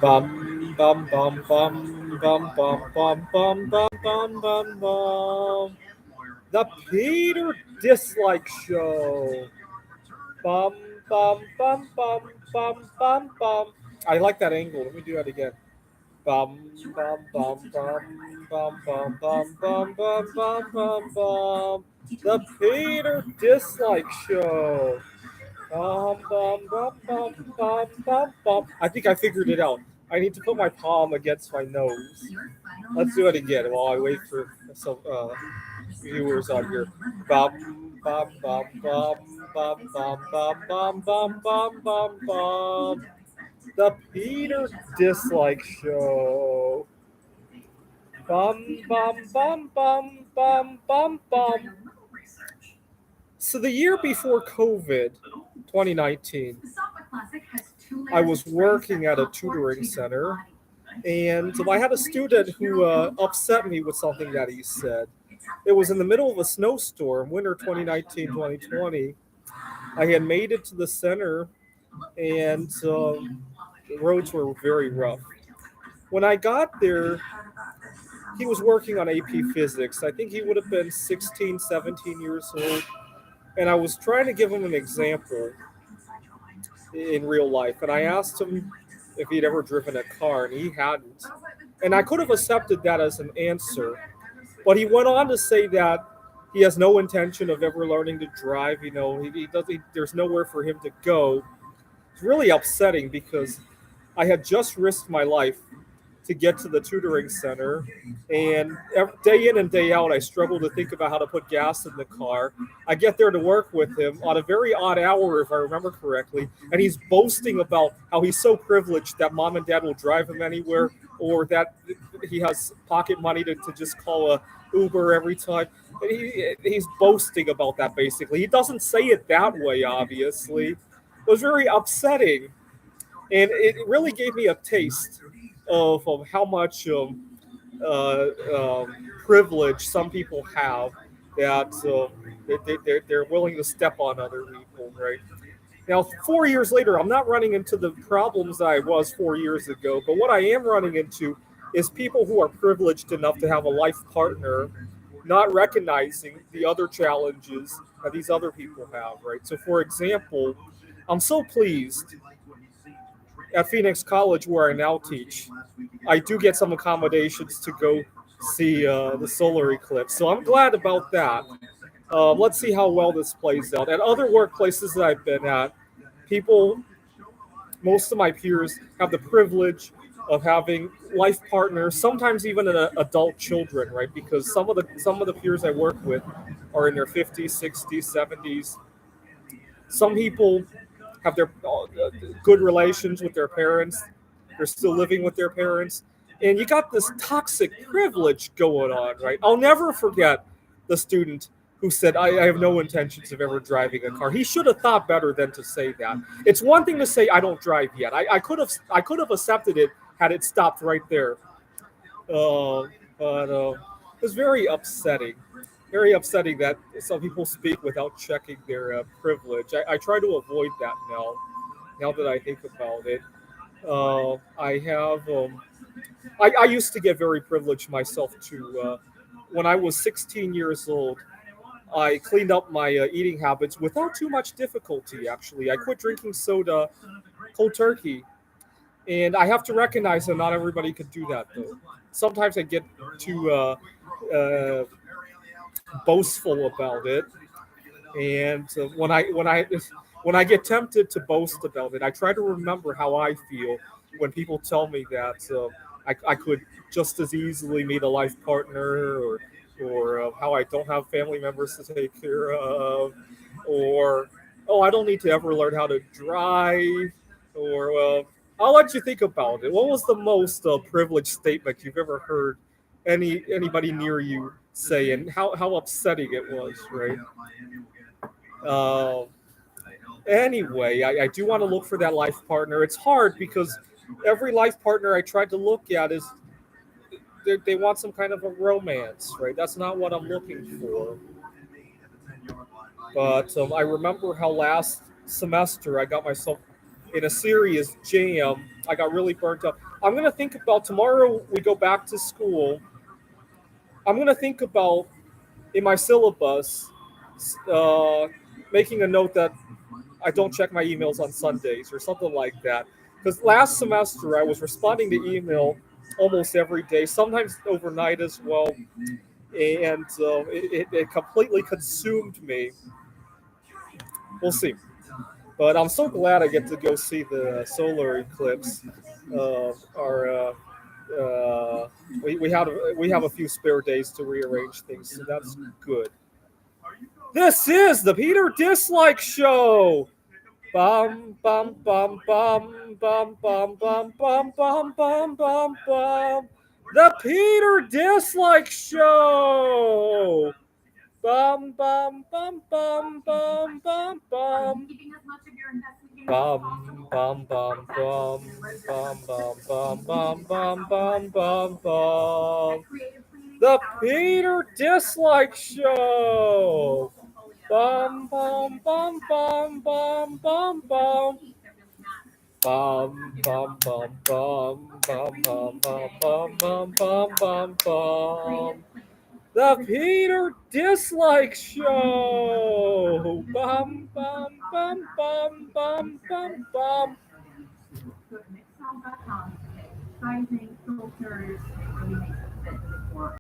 Bum bum bum bum bum bum bum bum bum bum bum bum. The Peter Dislike Show. Bum bum bum bum bum bum bum. I like that angle. Let me do that again. Bum bum bum bum bum bum bum bum bum bum bum bum. The Peter Dislike Show. Bum bum bum bum bum bum bum. I think I figured it out. I need to put my palm against my nose. Let's do it again while I wait for some viewers on here. Bum bum bum bum bum bum bum bum bum bum bum bum. The Peter Dislike Show. Bum bum bum bum bum bum bum. So the year before COVID, 2019, I was working at a tutoring center, and I had a student who upset me with something that he said. It was in the middle of a snowstorm, winter 2019 2020. I had made it to the center, and the roads were very rough. When I got there, he was working on AP Physics. I think he would have been 16, 17 years old. And I was trying to give him an example in real life. And I asked him if he'd ever driven a car, and he hadn't. And I could have accepted that as an answer. But he went on to say that he has no intention of ever learning to drive. He does. There's nowhere for him to go. It's really upsetting because I had just risked my life to get to the tutoring center. And day in and day out, I struggle to think about how to put gas in the car. I get there to work with him on a very odd hour, if I remember correctly. And he's boasting about how he's so privileged that mom and dad will drive him anywhere, or that he has pocket money to just call a Uber every time. And he's boasting about that, basically. He doesn't say it that way, obviously. It was very upsetting. And it really gave me a taste of how much privilege some people have, that they're willing to step on other people, right? Now, 4 years later, I'm not running into the problems I was 4 years ago, but what I am running into is people who are privileged enough to have a life partner not recognizing the other challenges that these other people have, right? So, for example, I'm so pleased at Phoenix College, where I now teach. I do get some accommodations to go see the solar eclipse. So I'm glad about that. Let's see how well this plays out. At other workplaces that I've been at, people, most of my peers, have the privilege of having life partners, sometimes even adult children, right? Because some of the peers I work with are in their 50s, 60s, 70s. Some people have their good relations with their parents. They're still living with their parents. And you got this toxic privilege going on, right? I'll never forget the student who said, I have no intentions of ever driving a car. He should have thought better than to say that. It's one thing to say I don't drive yet. I could have accepted it had it stopped right there. But it was very upsetting. Very upsetting that some people speak without checking their privilege. I try to avoid that now. Now that I think about it, I have. I used to get very privileged myself too. When I was 16 years old, I cleaned up my eating habits without too much difficulty. Actually, I quit drinking soda cold turkey, and I have to recognize that not everybody could do that though. Sometimes I get too uh, boastful about it, and when I get tempted to boast about it, I try to remember how I feel when people tell me that I could just as easily meet a life partner, or how I don't have family members to take care of, or oh, I don't need to ever learn how to drive, or I'll let you think about it. What was the most privileged statement you've ever heard anybody near you say, and how upsetting it was, right? Uh, anyway, I do want to look for that life partner. It's hard because every life partner I tried to look at is they want some kind of a romance, right? That's not what I'm looking for. But I remember how last semester I got myself in a serious jam. I got really burnt out. I'm gonna think about tomorrow. We go back to school. I'm gonna think about in my syllabus, uh, making a note that I don't check my emails on Sundays or something like that. Because last semester I was responding to email almost every day, sometimes overnight as well, and it completely consumed me. We'll see. But I'm so glad I get to go see the solar eclipse. Our we have a few spare days to rearrange things, so that's good. This is the Peter Dislike Show. Bum bum bum bum bum bum bum bum bum bum bum bum. The Peter Dislike Show. Bum bum bum bum bum bum bum. Bum bum bum bum bum bum bum bum bum bum bum. The Peter Dislike Show. Bum bum bum bum bum bum bum. Bum bum bum bum bum bum bum bum bum bum bum. The Peter Dislike Show. Bum bum bum bum bum bum bum. Go to mixcloud.com today. Sizing, filters, it really makes it fit.